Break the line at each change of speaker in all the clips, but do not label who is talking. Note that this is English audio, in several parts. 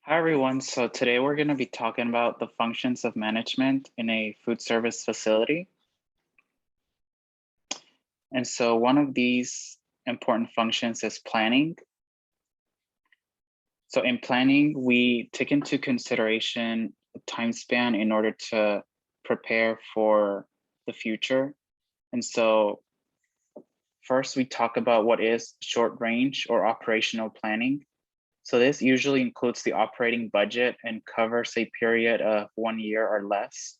Hi everyone. So today we're going to be talking about the functions of management in a food service facility. And so one of these important functions is planning. So in planning, we take into consideration the time span in order to prepare for the future. And so first we talk about what is short range or operational planning. So this usually includes the operating budget and covers a period of 1 year or less.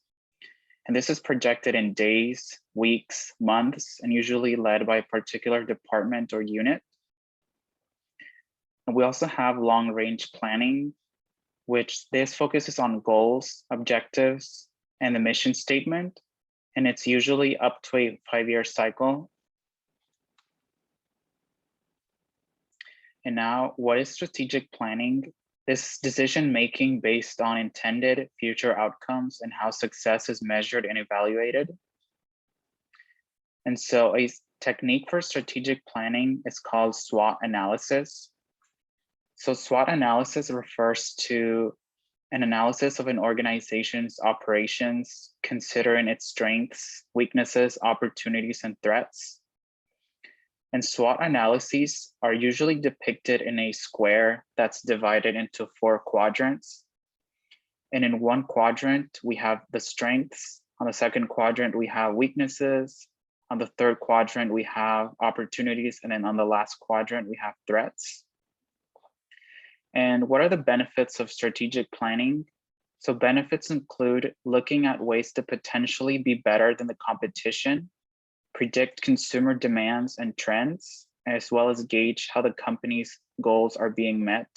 And this is projected in days, weeks, months, and usually led by a particular department or unit. And we also have long range planning, which this focuses on goals, objectives, and the mission statement. And it's usually up to a 5-year cycle. And now, what is strategic planning? This decision making based on intended future outcomes and how success is measured and evaluated. And so a technique for strategic planning is called SWOT analysis. So SWOT analysis refers to an analysis of an organization's operations, considering its strengths, weaknesses, opportunities, and threats. And SWOT analyses are usually depicted in a square that's divided into 4 quadrants. And in one quadrant, we have the strengths. On the second quadrant, we have weaknesses. On the third quadrant, we have opportunities. And then on the last quadrant, we have threats. And what are the benefits of strategic planning? So benefits include looking at ways to potentially be better than the competition, predict consumer demands and trends, as well as gauge how the company's goals are being met.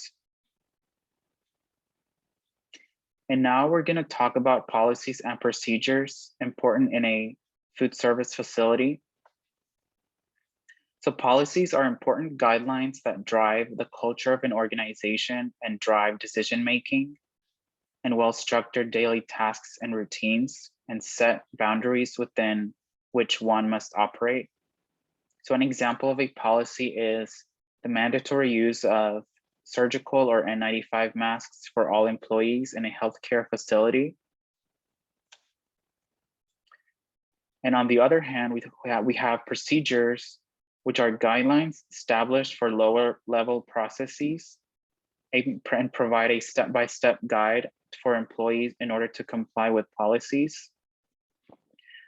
And now we're going to talk about policies and procedures important in a food service facility. So policies are important guidelines that drive the culture of an organization and drive decision-making, and well-structured daily tasks and routines, and set boundaries within which one must operate. So an example of a policy is the mandatory use of surgical or N95 masks for all employees in a healthcare facility. And on the other hand, we have procedures, which are guidelines established for lower level processes and provide a step-by-step guide for employees in order to comply with policies.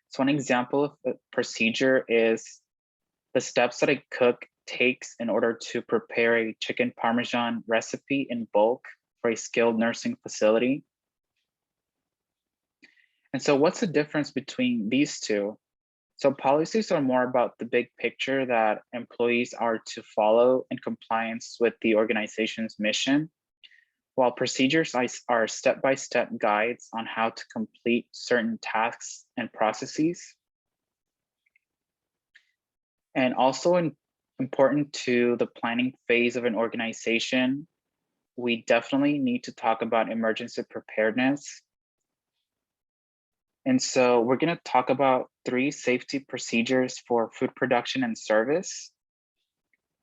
So an example of a procedure is the steps that a cook takes in order to prepare a chicken Parmesan recipe in bulk for a skilled nursing facility. And so what's the difference between these two? So policies are more about the big picture that employees are to follow in compliance with the organization's mission, while procedures are step-by-step guides on how to complete certain tasks and processes. And also important to the planning phase of an organization, we definitely need to talk about emergency preparedness. And so we're going to talk about 3 safety procedures for food production and service.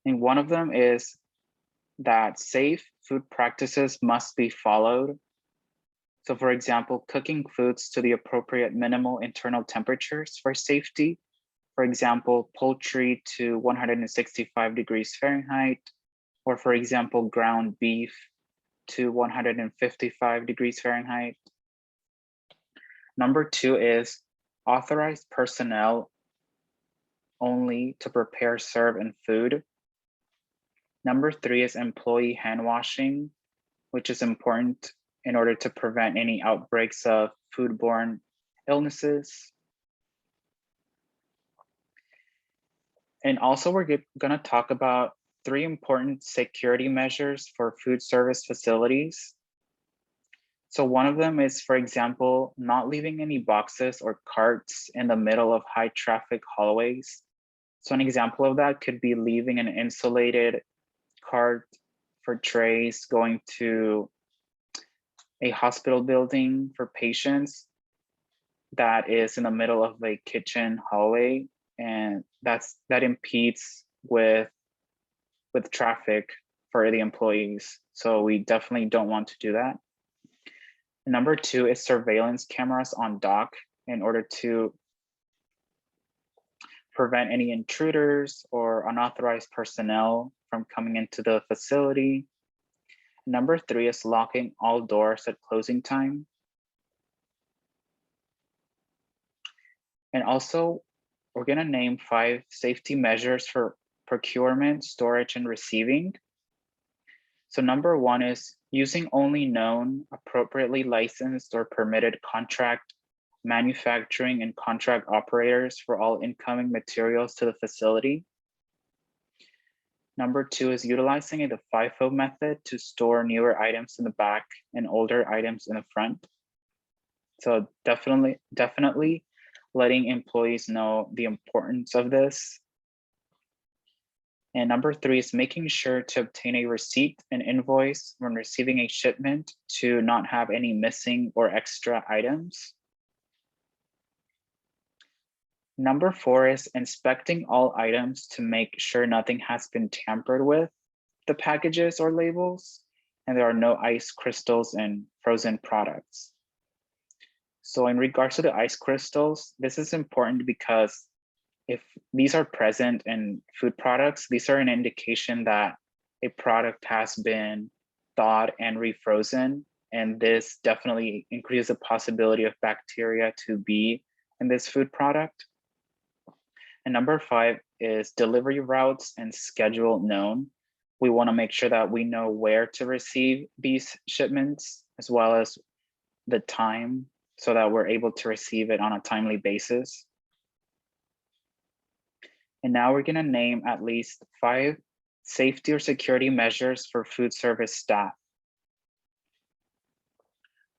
And one of them is that safe food practices must be followed. So for example, cooking foods to the appropriate minimal internal temperatures for safety. For example, poultry to 165 degrees Fahrenheit, or for example, ground beef to 155 degrees Fahrenheit. Number 2 is authorized personnel only to prepare, serve, and food. Number 3 is employee hand washing, which is important in order to prevent any outbreaks of foodborne illnesses. And also we're gonna talk about 3 important security measures for food service facilities. So one of them is, for example, not leaving any boxes or carts in the middle of high traffic hallways. So an example of that could be leaving an insulated cart for trays going to a hospital building for patients that is in the middle of a kitchen hallway, and that impedes with traffic for the employees. So we definitely don't want to do that. Number 2 is surveillance cameras on dock in order to prevent any intruders or unauthorized personnel from coming into the facility. Number 3 is locking all doors at closing time. And also, we're gonna name 5 safety measures for procurement, storage, and receiving. So number 1 is using only known, appropriately licensed or permitted contract manufacturing and contract operators for all incoming materials to the facility. Number 2 is utilizing the FIFO method to store newer items in the back and older items in the front. So definitely letting employees know the importance of this. And number 3 is making sure to obtain a receipt and invoice when receiving a shipment to not have any missing or extra items. Number 4 is inspecting all items to make sure nothing has been tampered with the packages or labels, and there are no ice crystals in frozen products. So in regards to the ice crystals, this is important because if these are present in food products, these are an indication that a product has been thawed and refrozen, and this definitely increases the possibility of bacteria to be in this food product. And number 5 is delivery routes and schedule known. We want to make sure that we know where to receive these shipments as well as the time so that we're able to receive it on a timely basis. And now we're going to name at least 5 safety or security measures for food service staff.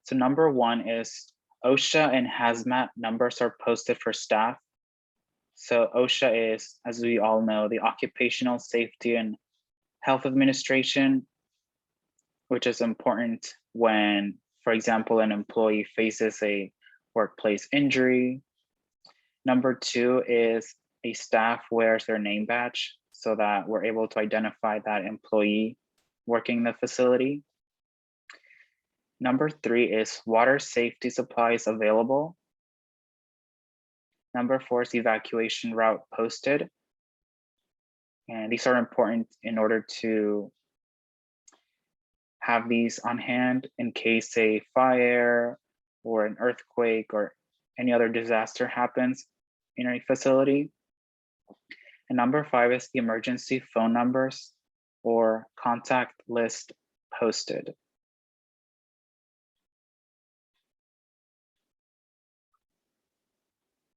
So number 1 is OSHA and hazmat numbers are posted for staff. So OSHA is, as we all know, the Occupational Safety and Health Administration, which is important when, for example, an employee faces a workplace injury. Number 2 is a staff wears their name badge so that we're able to identify that employee working in the facility. Number 3 is water safety supplies available. Number 4 is evacuation route posted. And these are important in order to have these on hand in case a fire or an earthquake or any other disaster happens in a facility. And number 5 is the emergency phone numbers or contact list posted.